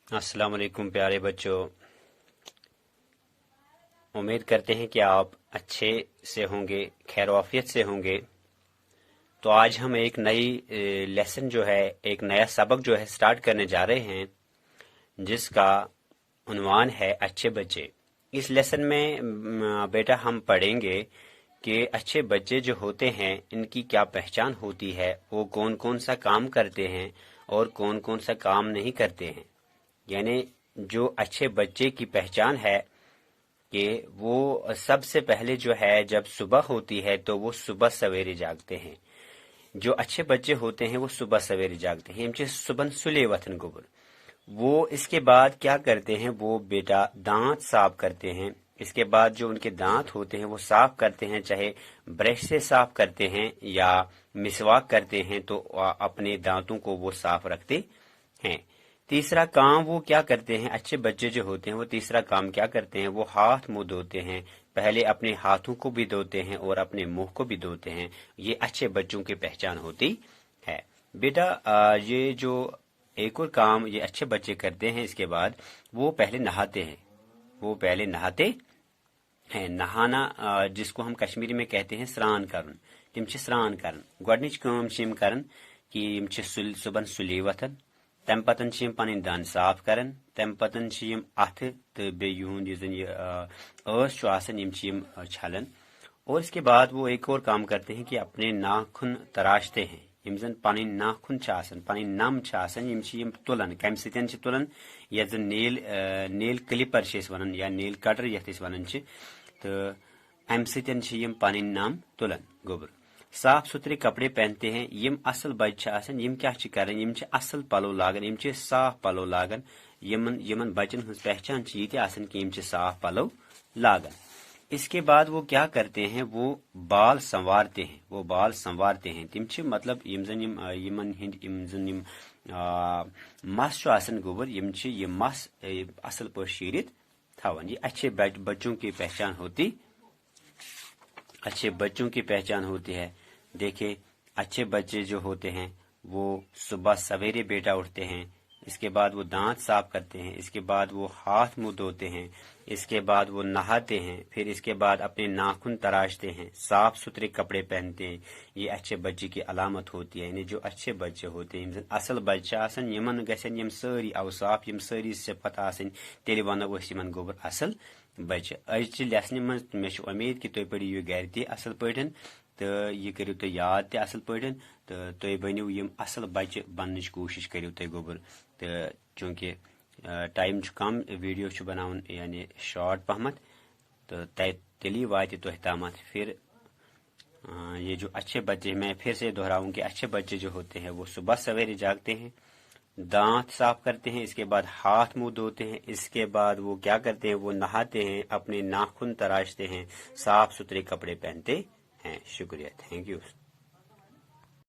अस्सलाम वालेकुम प्यारे बच्चों। उम्मीद करते हैं कि आप अच्छे से होंगे, खैर आफियत से होंगे। तो आज हम एक नई लेसन जो है, एक नया सबक जो है स्टार्ट करने जा रहे हैं, जिसका उन्वान है अच्छे बच्चे। इस लेसन में बेटा हम पढ़ेंगे कि अच्छे बच्चे जो होते हैं इनकी क्या पहचान होती है, वो कौन कौन सा काम करते हैं और कौन कौन सा काम नहीं करते हैं। यानी जो अच्छे बच्चे की पहचान है कि वो सबसे पहले जो है जब सुबह होती है तो वो सुबह सवेरे जागते हैं। जो अच्छे बच्चे होते हैं वो सुबह सवेरे जागते हैं। यम सुबह सुले वतन गोबर। वो इसके बाद क्या करते हैं, वो बेटा दांत साफ करते हैं। इसके बाद जो उनके दांत होते हैं वो साफ करते हैं, चाहे ब्रश से साफ करते हैं या मिसवाक करते हैं, तो अपने दांतों को वो साफ रखते हैं। तीसरा काम वो क्या करते हैं, अच्छे बच्चे जो होते हैं वो तीसरा काम क्या करते हैं, वो हाथ मुंह धोते हैं। पहले अपने हाथों को भी धोते हैं और अपने मुंह को भी धोते हैं। ये अच्छे बच्चों की पहचान होती है। बेटा ये जो एक और काम ये अच्छे बच्चे करते हैं, इसके बाद वो पहले नहाते हैं। वो पहले नहाते हैं। नहाना जिसको हम कश्मीरी में कहते हैं स्नान करन। तिम स्नान करन गोडनिच काम यम करन कि यम सुबह सुली वथन। तम पतन पन दन साफ करन। तम पतन अथ तो बेहुंद छलन। और इसके बाद वो एक और काम करते हैं कि अपने नाखून तराशते हैं। यम जन पन नाखून पन नम यम तुलन कम सतन तुलन ये जन नेल क्लिपर वन या नेल कटर ये वन तो अम सतन पन नम तुलन गोबर। साफ सुथरे कपड़े पहनते हैं। यम असल बच्चे यम क्या करन, यम असल पलो लागन, यम साफ पलो लागन। यमन बच्चन हज पहचान ये कि यम साफ पलो लागन। इसके बाद वो क्या करते हैं, वो बाल संवारते हैं। वो बाल संवारते हैं तिम मतलब यमन मस गोबर यम मस असल पर शीरित थवन। ये अच्छे बच्चों की पहचान होती, अच्छे बच्चों की पहचान होती है। देखिए अच्छे बच्चे जो होते हैं वो सुबह सवेरे बेटा उठते हैं। इसके बाद वो दांत साफ करते हैं। इसके बाद वो हाथ मुंह धोते हैं। इसके बाद वो नहाते हैं। फिर इसके बाद अपने नाखून तराशते हैं, साफ सुथरे कपड़े पहनते हैं। ये अच्छे बच्चे की अलामत होती है। यानी जो अच्छे बच्चे होते हैं, असल बच्चे आसन यमन गसन यम सारी अवसाफ यम सारी सिफत आसन, तेल वनो यमन गोबर असल बच्चे। अज लेसन मज मे उम्मीद कि तुम पढ़ियो घर ते असल पठन तो यह करो तुम याद ते असल पठन तो तुम बनो यम असल बच्चे बनने कोशिश करो तुम गोबर। तो चूंकि टाइम कम, वीडियो बनावन यानी शॉर्ट पहमत, तो तेली वात तुह तामत। फिर ये जो अच्छे बच्चे, मैं फिर से दोहराऊं कि अच्छे बच्चे जो होते हैं वो सुबह सवेरे जागते हैं, दांत साफ करते हैं, इसके बाद हाथ मुंह धोते हैं, इसके बाद वो क्या करते हैं, वो नहाते हैं, अपने नाखून तराशते हैं, साफ सुथरे कपड़े पहनते हैं। शुक्रिया, थैंक यू।